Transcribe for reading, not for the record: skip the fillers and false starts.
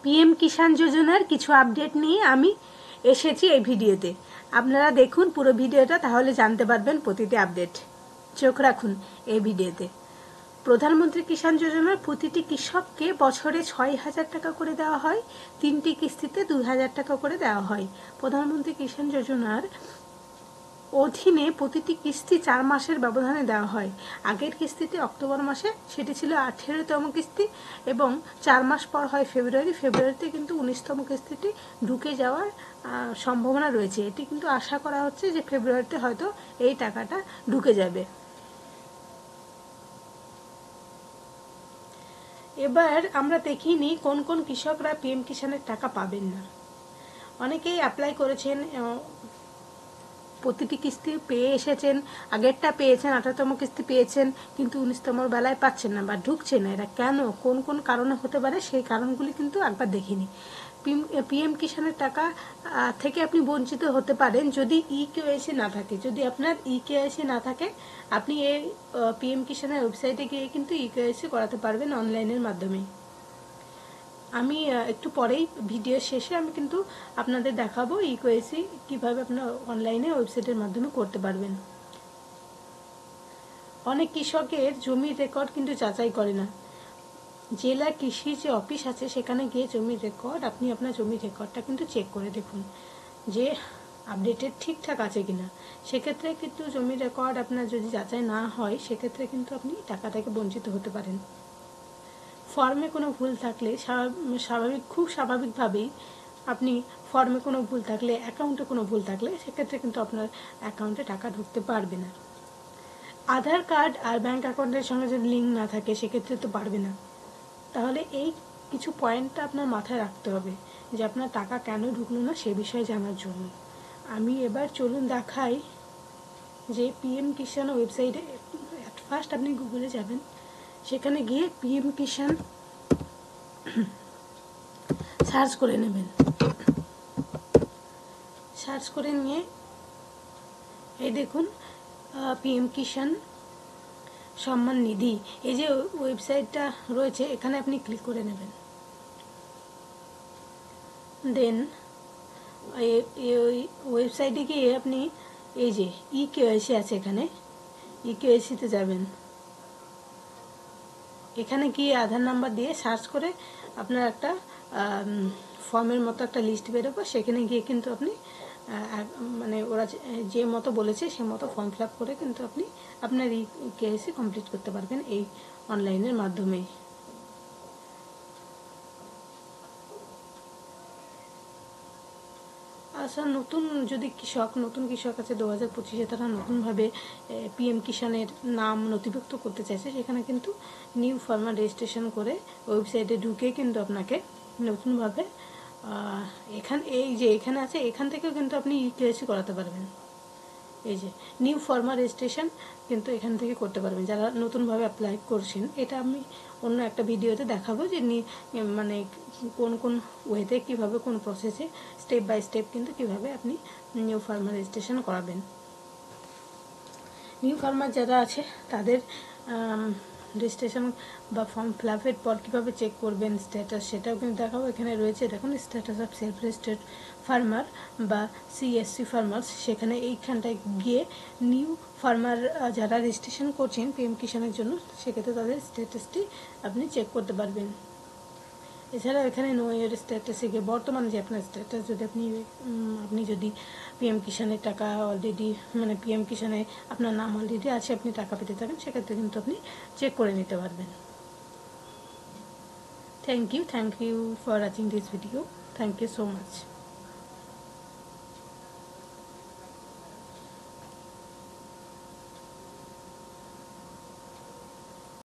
PM কিষাণ যোজনার কিছু update নিয়ে আমি এসেছি এই ভিডিওতে। আপনারা দেখুন পুরো ভিডিওটা, তাহলে জানতে পারবেন প্রতিটি আপডেট। চোখ রাখুন এই ভিডিওতে। প্রধানমন্ত্রী কিষাণ যোজনার প্রতিটি কৃষককে বছরে 6,000 টাকা করে দেওয়া হয়, 3টি কিস্তিতে 2,000 টাকা করে দেওয়া হয়। প্রধানমন্ত্রী কিষাণ যোজনার অধীনে প্রতিটি কিস্তি 4 মাসের ব্যবধানে দেওয়া হয়। আগের কিস্তিতে অক্টোবর মাসে সেটি ছিল 18তম কিস্তি এবং 4 মাস পর হয় ফেব্রুয়ারিতে কিন্তু 19তম কিস্তিটি ঢুকে যাওয়ার সম্ভাবনা রয়েছে। এটি কিন্তু আশা করা হচ্ছে যে ফেব্রুয়ারিতে হয়তো এই টাকাটা ঢুকে যাবে। এবার আমরা দেখিনি কোন কোন কৃষকরা পিএম কিষাণের টাকা পাবেন না। অনেকেই অ্যাপ্লাই করেছেন, প্রতিটি কিস্তি পেয়ে এসেছেন, আগেরটা পেয়েছেন, 18তম কিস্তি পেয়েছেন, কিন্তু 19তম বেলায় পাচ্ছেন না বা ঢুকছে না। এরা কেন, কোন কোন কারণে হতে পারে সেই কারণগুলি কিন্তু একবার দেখিনি। পিএম কিষাণের টাকা থেকে আপনি বঞ্চিত হতে পারেন যদি ইকেওয়াইসি না থাকে। যদি আপনার ইকেওয়াইসি না থাকে, আপনি এই পিএম কিষাণের ওয়েবসাইটে গিয়ে কিন্তু ইকেওয়াইসি করাতে পারবেন অনলাইনের মাধ্যমে। আমি একটু পরেই ভিডিও শেষে আমি কিন্তু আপনাদের দেখাবো ইকেওয়াইসি কিভাবে আপনার অনলাইনে ওয়েবসাইটের মাধ্যমে করতে পারবেন। অনেক কৃষকের জমির রেকর্ড কিন্তু যাচাই করে না। জেলা কৃষি যে অফিস আছে সেখানে গিয়ে জমির রেকর্ড, আপনি আপনার জমির রেকর্ডটা কিন্তু চেক করে দেখুন যে আপডেটেড ঠিকঠাক আছে কিনা। সেক্ষেত্রে কিন্তু জমির রেকর্ড আপনার যদি যাচাই না হয়, সেক্ষেত্রে কিন্তু আপনি টাকা থেকে বঞ্চিত হতে পারেন। ফর্মে কোনো ভুল থাকলে খুব স্বাভাবিকভাবেই আপনি ফর্মে কোনো ভুল থাকলে, অ্যাকাউন্টে কোনো ভুল থাকলে, সেক্ষেত্রে কিন্তু আপনার অ্যাকাউন্টে টাকা ঢুকতে পারবে না। আধার কার্ড আর ব্যাঙ্ক অ্যাকাউন্টের সঙ্গে যদি লিঙ্ক না থাকে, সেক্ষেত্রে তো পারবে না। তাহলে এই কিছু পয়েন্টটা আপনার মাথায় রাখতে হবে যে আপনার টাকা কেন ঢুকলো না সে বিষয়ে জানার জন্য। আমি এবার চলুন দেখাই যে পিএম কিষাণ ওয়েবসাইটে ফার্স্ট আপনি গুগলে যাবেন, সেখানে গিয়ে পিএম কিষাণ সার্চ করে নেবেন। সার্চ করে নিয়ে এই দেখুন পিএম কিষাণ সম্মান নিধি, এই যে ওয়েবসাইটটা রয়েছে, এখানে আপনি ক্লিক করে নেবেন। দেন ওয়েবসাইটে গিয়ে আপনি এই যে ইকেওয়াইসি আছে, এখানে ইকেওয়াইসিতে যাবেন। এখানে গিয়ে আধার নাম্বার দিয়ে সার্চ করে আপনার একটা ফর্মের মতো একটা লিস্ট বেরোবে। সেখানে গিয়ে কিন্তু আপনি মানে ওরা যে মতো বলেছে সে মতো ফর্ম ফিল আপ করে কিন্তু আপনি আপনার ইকেওয়াইসি কমপ্লিট করতে পারবেন এই অনলাইনের মাধ্যমে। আচ্ছা, নতুন কৃষক আছে 2025-এ, তারা নতুনভাবে পিএম কিষাণের নাম নথিভুক্ত করতে চাইছে, সেখানে কিন্তু নিউ ফার্মার রেজিস্ট্রেশন করে ওয়েবসাইটে ঢুকে কিন্তু আপনাকে নতুনভাবে এখানে আছে, এখান থেকেও কিন্তু আপনি ইকেওয়াইসি করাতে পারবেন। এই যে নিউ ফার্মার রেজিস্ট্রেশন কিন্তু এখান থেকে করতে পারবেন যারা নতুনভাবে অ্যাপ্লাই করছেন। এটা আমি অন্য একটা ভিডিওতে দেখাবো যে মানে কোন কোন ওয়েতে কীভাবে, কোন প্রসেসে স্টেপ বাই স্টেপ কিন্তু কীভাবে আপনি নিউ ফার্মার রেজিস্ট্রেশন করাবেন। নিউ ফার্মার যারা আছে তাদের রেজিস্ট্রেশন বা ফর্ম ফিল আপের পর কীভাবে চেক করবেন স্ট্যাটাস, সেটাও কিন্তু দেখাবো। এখানে রয়েছে দেখুন status of self registered farmer বা সিএসসি ফার্মার্স। সেখানে এইখানটায় গিয়ে নিউ ফার্মার যারা রেজিস্ট্রেশন করছেন পিএম কিষাণের জন্য, সেক্ষেত্রে তাদের স্ট্যাটাসটি আপনি চেক করতে পারবেন। এছাড়া এখানে নো ইয়ার স্ট্যাটাসে গিয়ে বর্তমানে যে আপনার স্ট্যাটাস, যদি আপনি যদি পিএম কিষাণের টাকা অলরেডি, মানে পিএম কিষাণে আপনার নাম অলরেডি আছে, আপনি টাকা পেতে থাকেন, সেক্ষেত্রে কিন্তু আপনি চেক করে নিতে পারবেন। Thank you for watching this video. Thank you so much.